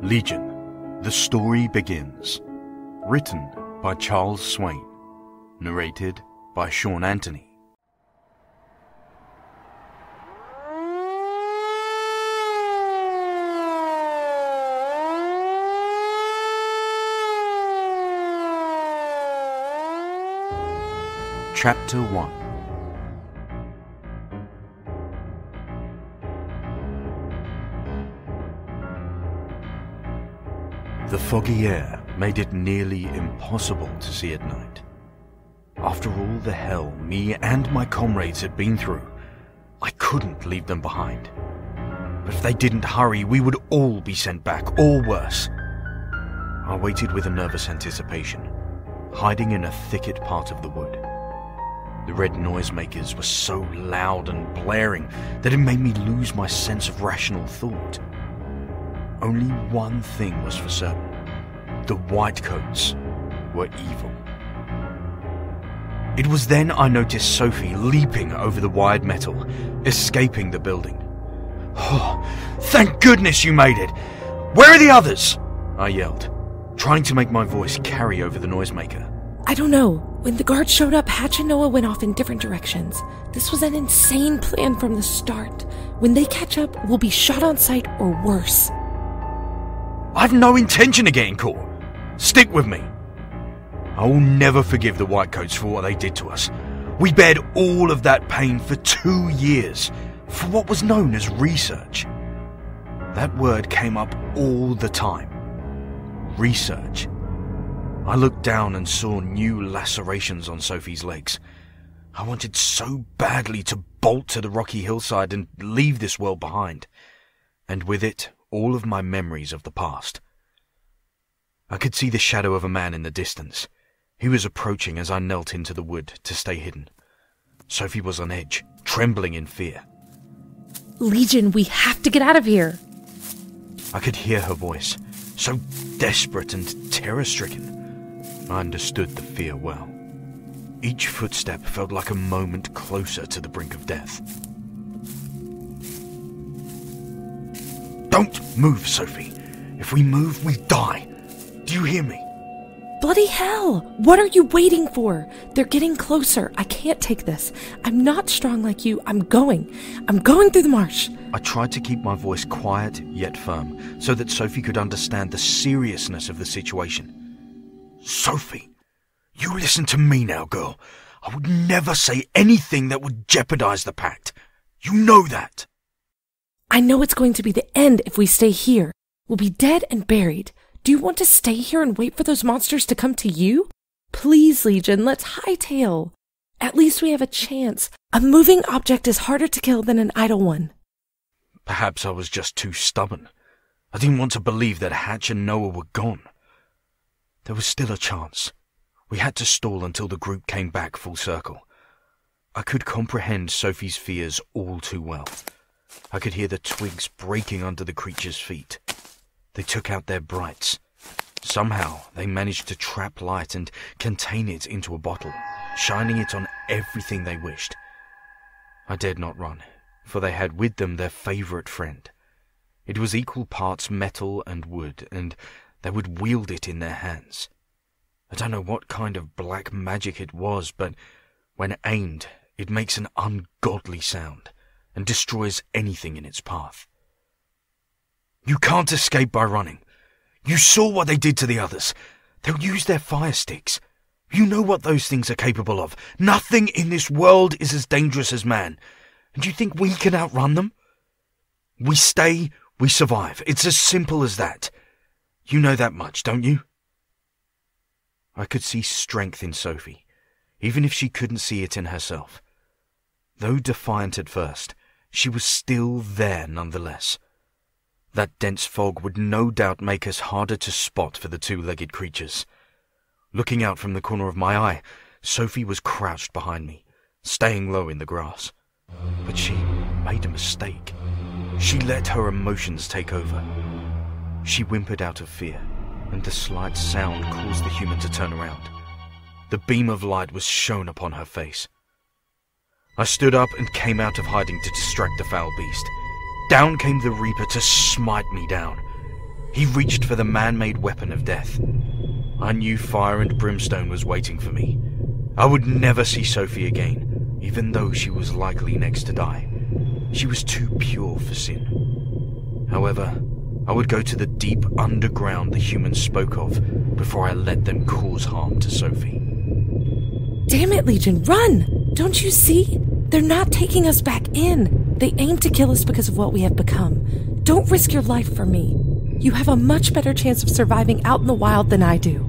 Legion, The Story Begins. Written by Charles Swain. Narrated by Sean Anthony. Chapter 1. The foggy air made it nearly impossible to see at night. After all the hell me and my comrades had been through, I couldn't leave them behind. But if they didn't hurry, we would all be sent back, or worse. I waited with a nervous anticipation, hiding in a thicket part of the wood. The red noisemakers were so loud and blaring that it made me lose my sense of rational thought. Only one thing was for certain. The Whitecoats were evil. It was then I noticed Sophie leaping over the wired metal, escaping the building. Oh, thank goodness you made it! Where are the others? I yelled, trying to make my voice carry over the noisemaker. I don't know. When the guards showed up, Hatch and Noah went off in different directions. This was an insane plan from the start. When they catch up, we'll be shot on sight or worse. I've no intention of getting caught. Stick with me. I will never forgive the Whitecoats for what they did to us. We bared all of that pain for 2 years, for what was known as research. That word came up all the time. Research. I looked down and saw new lacerations on Sophie's legs. I wanted so badly to bolt to the rocky hillside and leave this world behind, and with it, all of my memories of the past. I could see the shadow of a man in the distance. He was approaching as I knelt into the wood to stay hidden. Sophie was on edge, trembling in fear. Legion, we have to get out of here. I could hear her voice, so desperate and terror-stricken. I understood the fear well. Each footstep felt like a moment closer to the brink of death. Don't move, Sophie. If we move, we die. Do you hear me? Bloody hell! What are you waiting for? They're getting closer. I can't take this. I'm not strong like you. I'm going through the marsh. I tried to keep my voice quiet yet firm, so that Sophie could understand the seriousness of the situation. Sophie, you listen to me now, girl. I would never say anything that would jeopardize the pact. You know that. I know it's going to be the end if we stay here. We'll be dead and buried. Do you want to stay here and wait for those monsters to come to you? Please, Legion, let's hightail. At least we have a chance. A moving object is harder to kill than an idle one. Perhaps I was just too stubborn. I didn't want to believe that Hatch and Noah were gone. There was still a chance. We had to stall until the group came back full circle. I could comprehend Sophie's fears all too well. I could hear the twigs breaking under the creature's feet. They took out their brights. Somehow they managed to trap light and contain it into a bottle, shining it on everything they wished. I dared not run, for they had with them their favourite friend. It was equal parts metal and wood, and they would wield it in their hands. I don't know what kind of black magic it was, but when aimed, it makes an ungodly sound and destroys anything in its path. You can't escape by running. You saw what they did to the others. They'll use their fire sticks. You know what those things are capable of. Nothing in this world is as dangerous as man. And you think we can outrun them? We stay, we survive. It's as simple as that. You know that much, don't you? I could see strength in Sophie, even if she couldn't see it in herself. Though defiant at first, she was still there nonetheless. That dense fog would no doubt make us harder to spot for the two-legged creatures. Looking out from the corner of my eye, Sophie was crouched behind me, staying low in the grass. But she made a mistake. She let her emotions take over. She whimpered out of fear, and the slight sound caused the human to turn around. The beam of light was shone upon her face. I stood up and came out of hiding to distract the foul beast. Down came the Reaper to smite me down. He reached for the man-made weapon of death. I knew fire and brimstone was waiting for me. I would never see Sophie again, even though she was likely next to die. She was too pure for sin. However, I would go to the deep underground the humans spoke of before I let them cause harm to Sophie. Damn it, Legion, run! Don't you see? They're not taking us back in. They aim to kill us because of what we have become. Don't risk your life for me. You have a much better chance of surviving out in the wild than I do.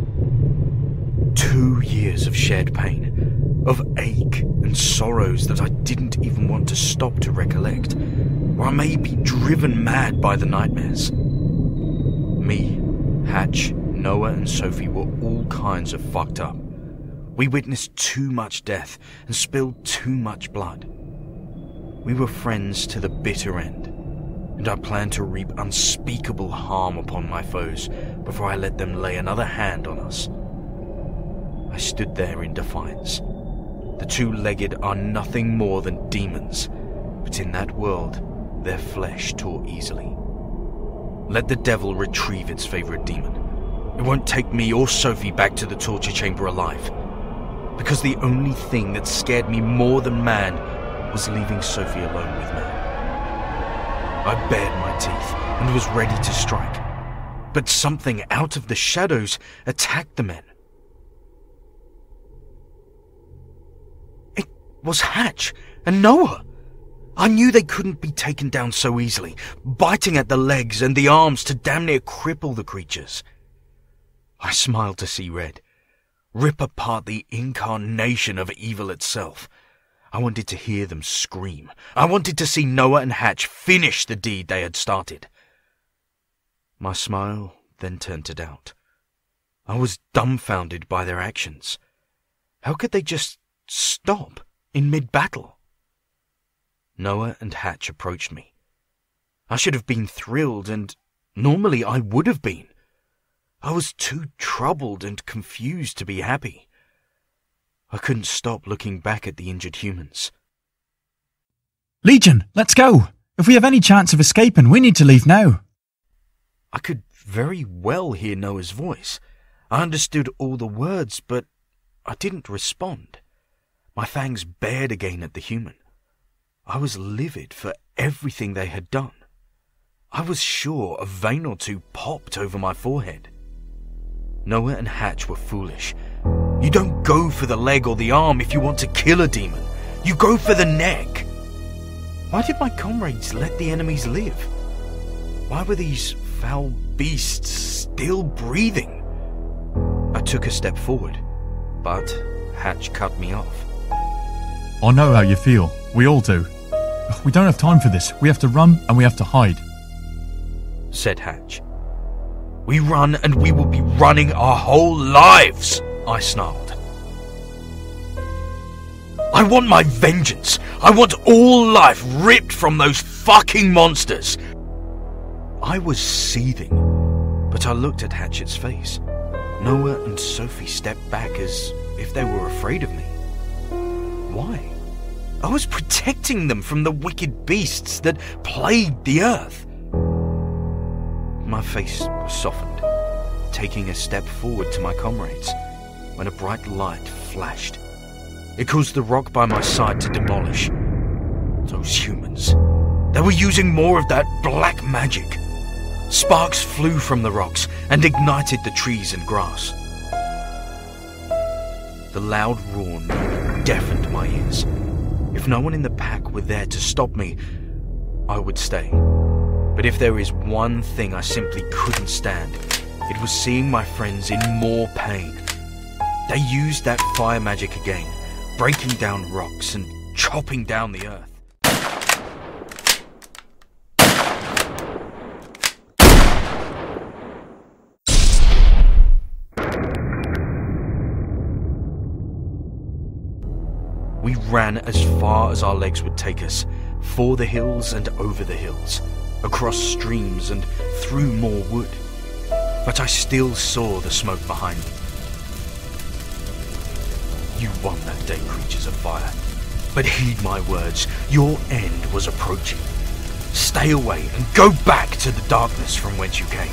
2 years of shared pain, of ache and sorrows that I didn't even want to stop to recollect, or I may be driven mad by the nightmares. Me, Hatch, Noah and Sophie were all kinds of fucked up. We witnessed too much death and spilled too much blood. We were friends to the bitter end, and I planned to reap unspeakable harm upon my foes before I let them lay another hand on us. I stood there in defiance. The two-legged are nothing more than demons, but in that world, their flesh tore easily. Let the devil retrieve its favorite demon. It won't take me or Sophie back to the torture chamber alive, because the only thing that scared me more than man was leaving Sophie alone with man. I bared my teeth and was ready to strike, but something out of the shadows attacked the men. It was Hatch and Noah. I knew they couldn't be taken down so easily, biting at the legs and the arms to damn near cripple the creatures. I smiled to see red, rip apart the incarnation of evil itself. I wanted to hear them scream. I wanted to see Noah and Hatch finish the deed they had started. My smile then turned to doubt. I was dumbfounded by their actions. How could they just stop in mid-battle? Noah and Hatch approached me. I should have been thrilled, and normally I would have been. I was too troubled and confused to be happy. I couldn't stop looking back at the injured humans. Legion, let's go! If we have any chance of escaping, we need to leave now. I could very well hear Noah's voice. I understood all the words, but I didn't respond. My fangs bared again at the human. I was livid for everything they had done. I was sure a vein or two popped over my forehead. Noah and Hatch were foolish. You don't go for the leg or the arm if you want to kill a demon. You go for the neck. Why did my comrades let the enemies live? Why were these foul beasts still breathing? I took a step forward, but Hatch cut me off. I know how you feel. We all do. We don't have time for this. We have to run and we have to hide, said Hatch. We run and we will be running our whole lives, I snarled. I want my vengeance. I want all life ripped from those fucking monsters. I was seething, but I looked at Hatchet's face. Noah and Sophie stepped back as if they were afraid of me. Why? I was protecting them from the wicked beasts that plagued the earth. My face softened, taking a step forward to my comrades, when a bright light flashed. It caused the rock by my side to demolish. Those humans. They were using more of that black magic. Sparks flew from the rocks and ignited the trees and grass. The loud roar deafened my ears. If no one in the pack were there to stop me, I would stay. But if there is one thing I simply couldn't stand, it was seeing my friends in more pain. They used that fire magic again, breaking down rocks and chopping down the earth. We ran as far as our legs would take us, for the hills and over the hills, across streams and through more wood. But I still saw the smoke behind me. You won that day, creatures of fire. But heed my words, your end was approaching. Stay away and go back to the darkness from whence you came.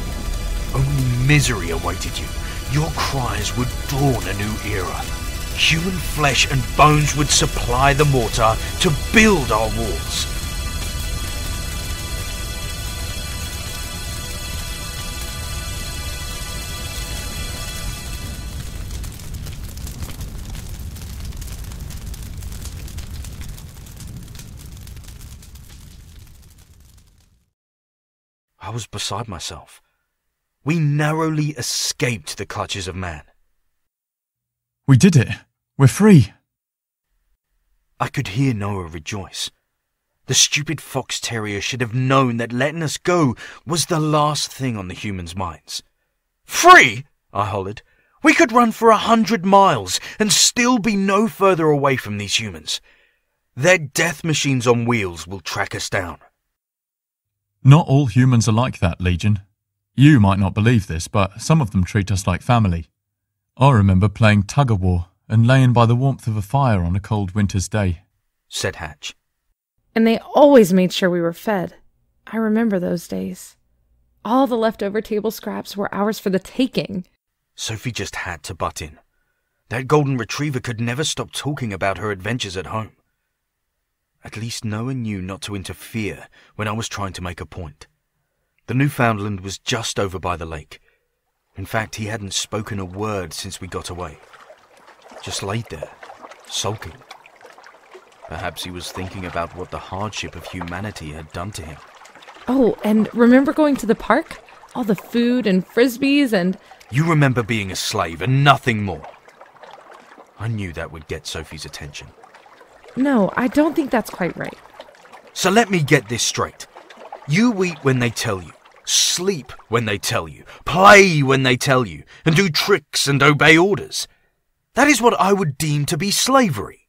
Only misery awaited you. Your cries would dawn a new era. Human flesh and bones would supply the mortar to build our walls. I was beside myself. We narrowly escaped the clutches of man. We did it. We're free. I could hear Noah rejoice. The stupid fox terrier should have known that letting us go was the last thing on the humans' minds. Free? I hollered. We could run for 100 miles and still be no further away from these humans. Their death machines on wheels will track us down. Not all humans are like that, Legion. You might not believe this, but some of them treat us like family. I remember playing tug-of-war and laying by the warmth of a fire on a cold winter's day, said Hatch. And they always made sure we were fed. I remember those days. All the leftover table scraps were ours for the taking. Sophie just had to butt in. That golden retriever could never stop talking about her adventures at home. At least Noah knew not to interfere when I was trying to make a point. The Newfoundland was just over by the lake. In fact, he hadn't spoken a word since we got away. Just laid there, sulking. Perhaps he was thinking about what the hardship of humanity had done to him. Oh, and remember going to the park? All the food and frisbees and... You remember being a slave and nothing more. I knew that would get Sophie's attention. No, I don't think that's quite right. So let me get this straight. You eat when they tell you, sleep when they tell you, play when they tell you, and do tricks and obey orders. That is what I would deem to be slavery.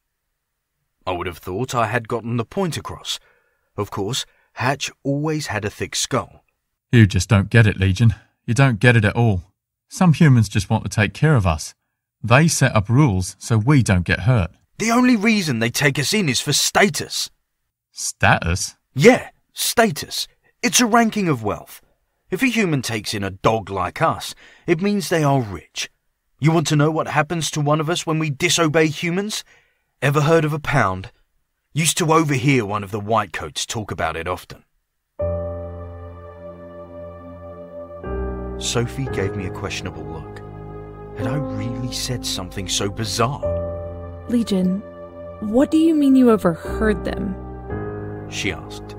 I would have thought I had gotten the point across. Of course, Hatch always had a thick skull. You just don't get it, Legion. You don't get it at all. Some humans just want to take care of us. They set up rules so we don't get hurt. The only reason they take us in is for status. Status? Yeah, status. It's a ranking of wealth. If a human takes in a dog like us, it means they are rich. You want to know what happens to one of us when we disobey humans? Ever heard of a pound? Used to overhear one of the whitecoats talk about it often. Sophie gave me a questionable look. Had I really said something so bizarre? Legion, what do you mean you overheard them? She asked.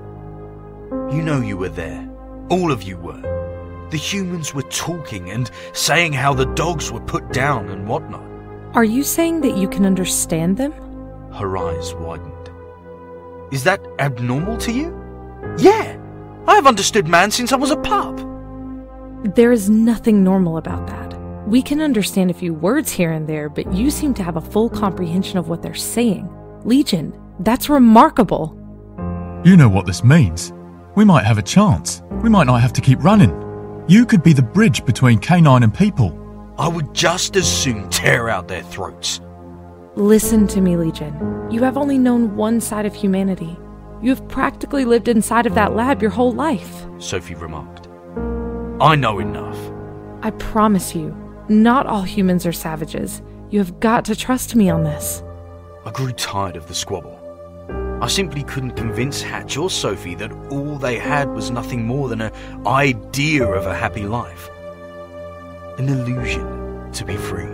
You know you were there. All of you were. The humans were talking and saying how the dogs were put down and whatnot. Are you saying that you can understand them? Her eyes widened. Is that abnormal to you? Yeah! I have understood man since I was a pup. There is nothing normal about that. We can understand a few words here and there, but you seem to have a full comprehension of what they're saying. Legion, that's remarkable. You know what this means. We might have a chance. We might not have to keep running. You could be the bridge between K9 and people. I would just as soon tear out their throats. Listen to me, Legion. You have only known one side of humanity. You have practically lived inside of that lab your whole life, Sophie remarked. I know enough. I promise you, not all humans are savages. You have got to trust me on this. I grew tired of the squabble. I simply couldn't convince Hatch or Sophie that all they had was nothing more than an idea of a happy life. An illusion to be free.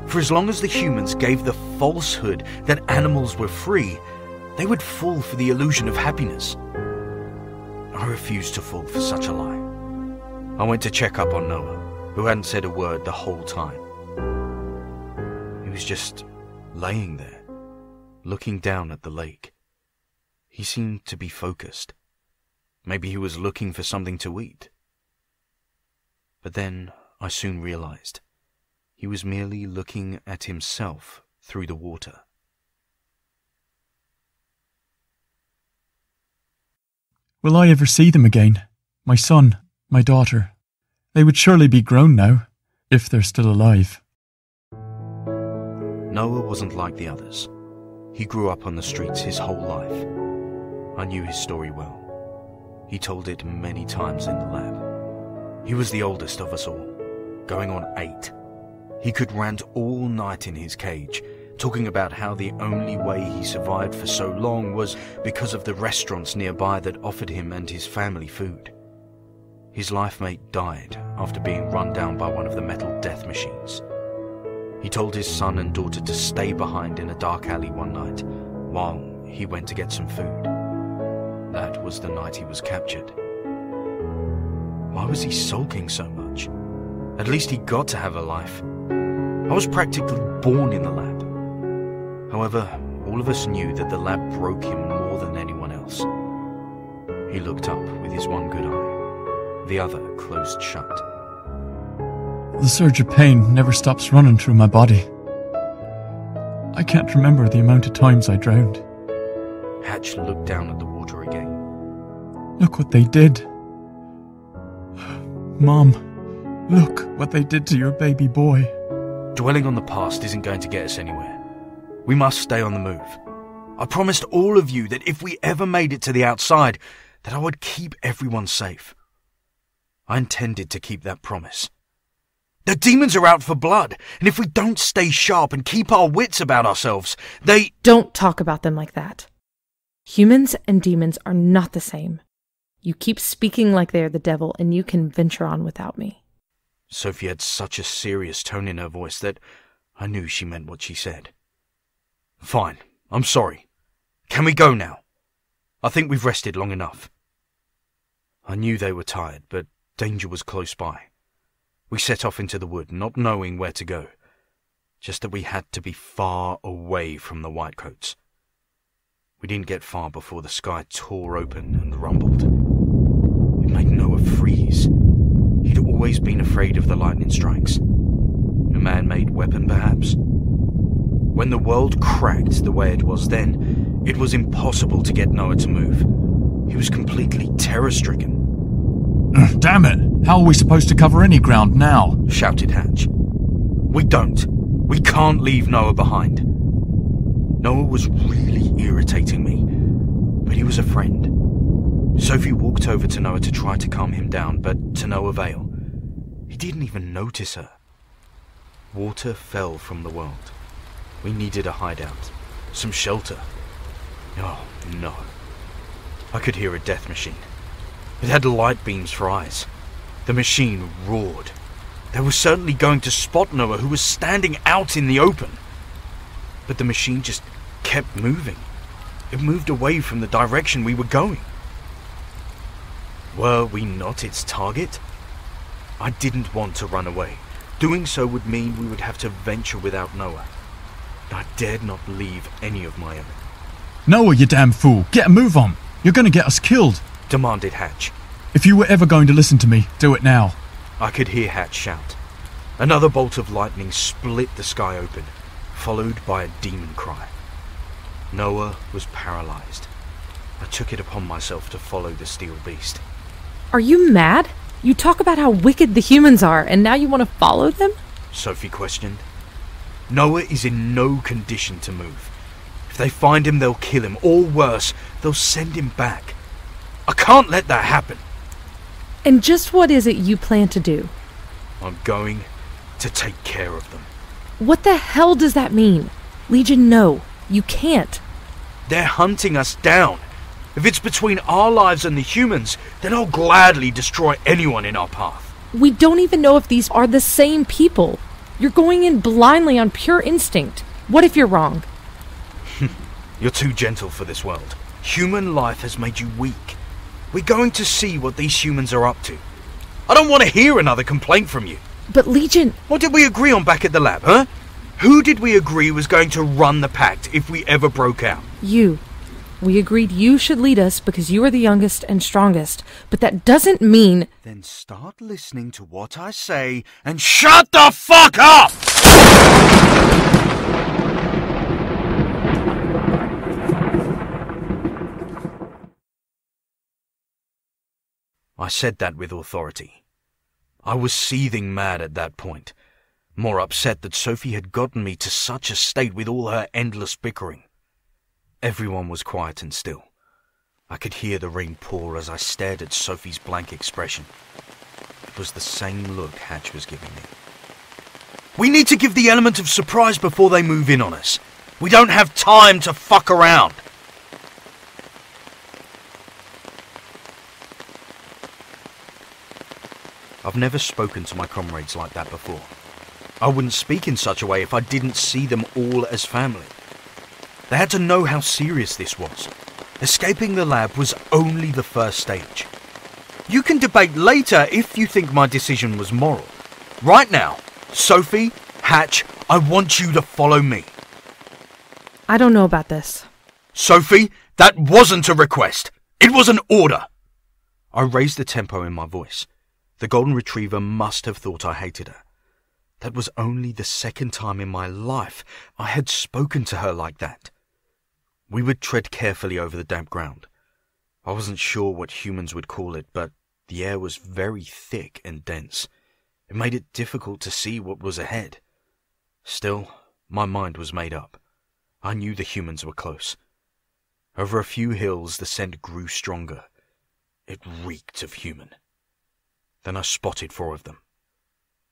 For as long as the humans gave the falsehood that animals were free, they would fall for the illusion of happiness. I refused to fall for such a lie. I went to check up on Noah, who hadn't said a word the whole time. He was just laying there, looking down at the lake. He seemed to be focused. Maybe he was looking for something to eat. But then I soon realized he was merely looking at himself through the water. Will I ever see them again? My son, my daughter. They would surely be grown now, if they're still alive. Noah wasn't like the others. He grew up on the streets his whole life. I knew his story well. He told it many times in the lab. He was the oldest of us all, going on 8. He could rant all night in his cage, talking about how the only way he survived for so long was because of the restaurants nearby that offered him and his family food. His life mate died after being run down by one of the metal death machines. He told his son and daughter to stay behind in a dark alley one night while he went to get some food. That was the night he was captured. Why was he sulking so much? At least he got to have a life. I was practically born in the lab. However, all of us knew that the lab broke him more than anyone else. He looked up with his one good eye, the other closed shut. The surge of pain never stops running through my body. I can't remember the amount of times I drowned. Hatch looked down at the water again. Look what they did. Mom, look what they did to your baby boy. Dwelling on the past isn't going to get us anywhere. We must stay on the move. I promised all of you that if we ever made it to the outside, that I would keep everyone safe. I intended to keep that promise. The demons are out for blood, and if we don't stay sharp and keep our wits about ourselves, they... Don't talk about them like that. Humans and demons are not the same. You keep speaking like they're the devil, and you can venture on without me. Sophie had such a serious tone in her voice that I knew she meant what she said. Fine, I'm sorry. Can we go now? I think we've rested long enough. I knew they were tired, but danger was close by. We set off into the wood, not knowing where to go. Just that we had to be far away from the Whitecoats. We didn't get far before the sky tore open and rumbled. It made Noah freeze. He'd always been afraid of the lightning strikes. A man-made weapon, perhaps? When the world cracked the way it was then, it was impossible to get Noah to move. He was completely terror-stricken. Damn it! How are we supposed to cover any ground now? Shouted Hatch. We don't. We can't leave Noah behind. Noah was really irritating me, but he was a friend. Sophie walked over to Noah to try to calm him down, but to no avail. He didn't even notice her. Water fell from the world. We needed a hideout, some shelter. Oh, no. I could hear a death machine. It had light beams for eyes. The machine roared. They were certainly going to spot Noah, who was standing out in the open. But the machine just kept moving. It moved away from the direction we were going. Were we not its target? I didn't want to run away. Doing so would mean we would have to venture without Noah. I dared not leave any of my own. Noah, you damn fool! Get a move on! You're gonna get us killed! Demanded Hatch. If you were ever going to listen to me, do it now. I could hear Hatch shout. Another bolt of lightning split the sky open, followed by a demon cry. Noah was paralyzed. I took it upon myself to follow the steel beast. Are you mad? You talk about how wicked the humans are, and now you want to follow them? Sophie questioned. Noah is in no condition to move. If they find him, they'll kill him, or worse, they'll send him back. I can't let that happen. And just what is it you plan to do? I'm going to take care of them. What the hell does that mean? Legion, no. You can't. They're hunting us down. If it's between our lives and the humans, then I'll gladly destroy anyone in our path. We don't even know if these are the same people. You're going in blindly on pure instinct. What if you're wrong? You're too gentle for this world. Human life has made you weak. We're going to see what these humans are up to. I don't want to hear another complaint from you. But Legion... What did we agree on back at the lab, huh? Who did we agree was going to run the pact if we ever broke out? You. We agreed you should lead us because you are the youngest and strongest, but that doesn't mean... Then start listening to what I say and shut the fuck up! I said that with authority. I was seething mad at that point, more upset that Sophie had gotten me to such a state with all her endless bickering. Everyone was quiet and still. I could hear the rain pour as I stared at Sophie's blank expression. was the same look Hatch was giving me. We need to give the element of surprise before they move in on us. We don't have time to fuck around. I've never spoken to my comrades like that before. I wouldn't speak in such a way if I didn't see them all as family. They had to know how serious this was. Escaping the lab was only the first stage. You can debate later if you think my decision was moral. Right now, Sophie, Hatch, I want you to follow me. I don't know about this. Sophie, that wasn't a request. It was an order. I raised the tempo in my voice. The golden retriever must have thought I hated her. That was only the second time in my life I had spoken to her like that. We would tread carefully over the damp ground. I wasn't sure what humans would call it, but the air was very thick and dense. It made it difficult to see what was ahead. Still, my mind was made up. I knew the humans were close. Over a few hills, the scent grew stronger. It reeked of human. Then I spotted 4 of them.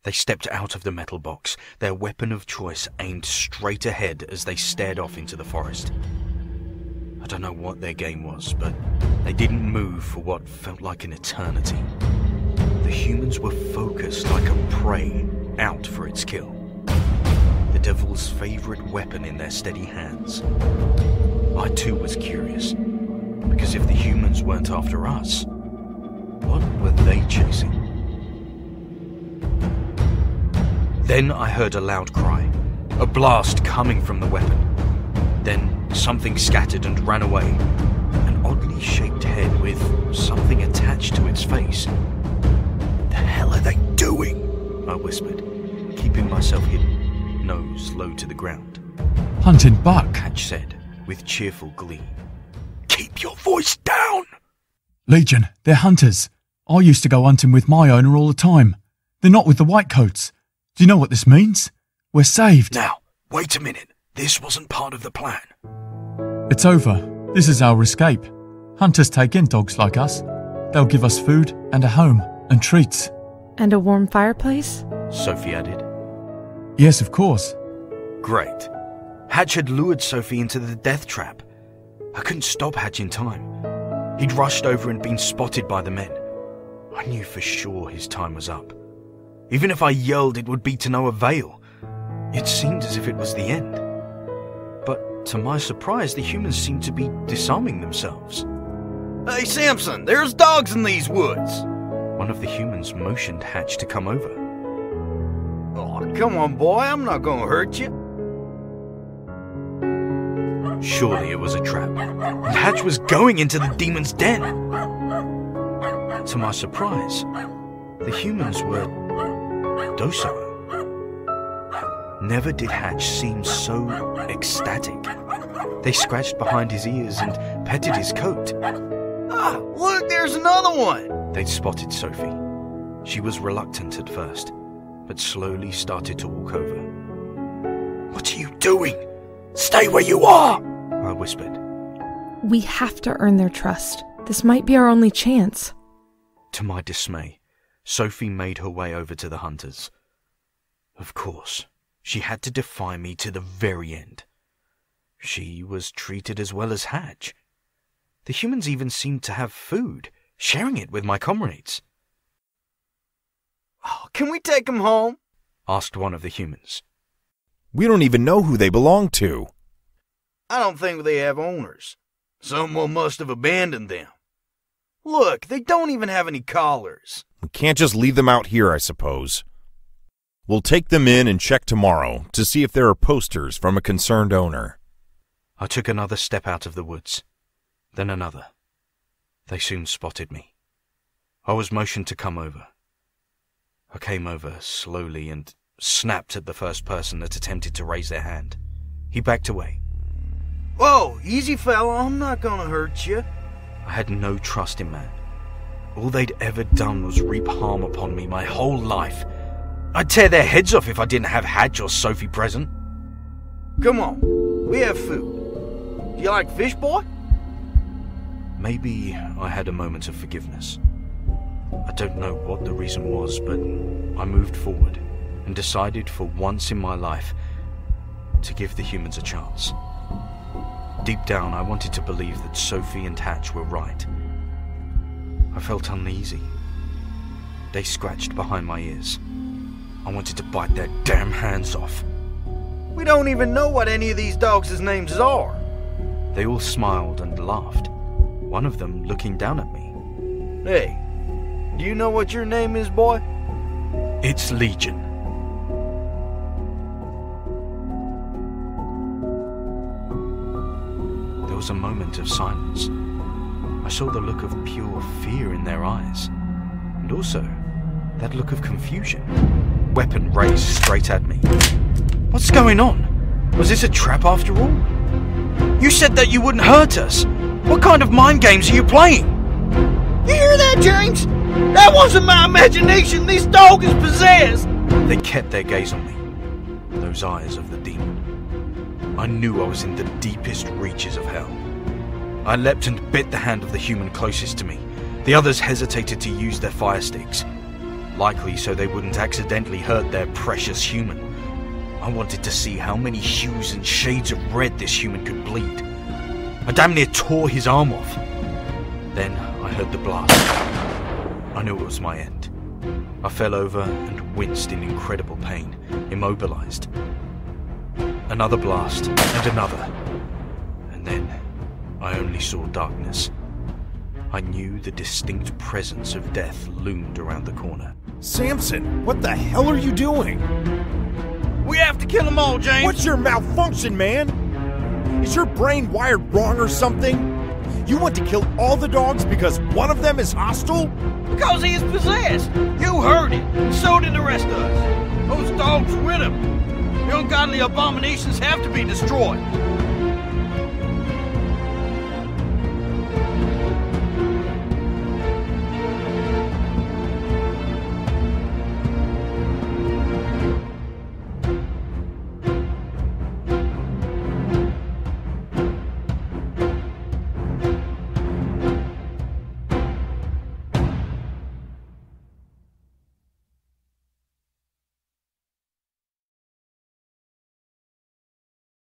They stepped out of the metal box, their weapon of choice aimed straight ahead as they stared off into the forest. I don't know what their game was, but they didn't move for what felt like an eternity. The humans were focused like a prey out for its kill. The devil's favorite weapon in their steady hands. I too was curious, because if the humans weren't after us, what were they chasing? Then I heard a loud cry, a blast coming from the weapon. Then something scattered and ran away, an oddly shaped head with something attached to its face. The hell are they doing? I whispered, keeping myself hidden, nose low to the ground. Hunting buck, Hatch said, with cheerful glee. Keep your voice down! Legion, they're hunters. I used to go hunting with my owner all the time. They're not with the whitecoats. Do you know what this means? We're saved. Now, wait a minute. This wasn't part of the plan. It's over. This is our escape. Hunters take in dogs like us. They'll give us food and a home and treats. And a warm fireplace? Sophie added. Yes, of course. Great. Hatch had lured Sophie into the death trap. I couldn't stop Hatch in time. He'd rushed over and been spotted by the men. I knew for sure his time was up. Even if I yelled, it would be to no avail. It seemed as if it was the end. But to my surprise, the humans seemed to be disarming themselves. Hey, Samson, there's dogs in these woods! One of the humans motioned Hatch to come over. Oh, come on, boy, I'm not gonna hurt you. Surely it was a trap. And Hatch was going into the demon's den. To my surprise, the humans were docile. Never did Hatch seem so ecstatic. They scratched behind his ears and petted his coat. Ah, look, there's another one! They'd spotted Sophie. She was reluctant at first, but slowly started to walk over. What are you doing? Stay where you are! I whispered. We have to earn their trust. This might be our only chance. To my dismay, Sophie made her way over to the hunters. Of course, she had to defy me to the very end. She was treated as well as Hatch. The humans even seemed to have food, sharing it with my comrades. Oh, can we take them home? Asked one of the humans. We don't even know who they belong to. I don't think they have owners. Someone must have abandoned them. Look, they don't even have any collars. We can't just leave them out here, I suppose. We'll take them in and check tomorrow to see if there are posters from a concerned owner. I took another step out of the woods, then another. They soon spotted me. I was motioned to come over. I came over slowly and snapped at the first person that attempted to raise their hand. He backed away. Whoa, easy fella, I'm not gonna hurt you. I had no trust in man. All they'd ever done was reap harm upon me my whole life. I'd tear their heads off if I didn't have Hatch or Sophie present. Come on, we have food. Do you like fish, boy? Maybe I had a moment of forgiveness. I don't know what the reason was, but I moved forward and decided for once in my life to give the humans a chance. Deep down, I wanted to believe that Sophie and Hatch were right. I felt uneasy. They scratched behind my ears. I wanted to bite their damn hands off. We don't even know what any of these dogs' names are. They all smiled and laughed, one of them looking down at me. Hey, do you know what your name is, boy? It's Legion. There was a moment of silence. I saw the look of pure fear in their eyes, and also that look of confusion. Weapon raised straight at me. What's going on? Was this a trap after all? You said that you wouldn't hurt us. What kind of mind games are you playing? You hear that, James? That wasn't my imagination. This dog is possessed. They kept their gaze on me, those eyes of the demon. I knew I was in the deepest reaches of hell. I leapt and bit the hand of the human closest to me. The others hesitated to use their fire sticks, likely so they wouldn't accidentally hurt their precious human. I wanted to see how many hues and shades of red this human could bleed. I damn near tore his arm off. Then I heard the blast. I knew it was my end. I fell over and winced in incredible pain, immobilized. Another blast, and another. And then I only saw darkness. I knew the distinct presence of death loomed around the corner. Samson, what the hell are you doing? We have to kill them all, James. What's your malfunction, man? Is your brain wired wrong or something? You want to kill all the dogs because one of them is hostile? Because he is possessed. You heard it, and so did the rest of us. Those dogs with him. The ungodly abominations have to be destroyed.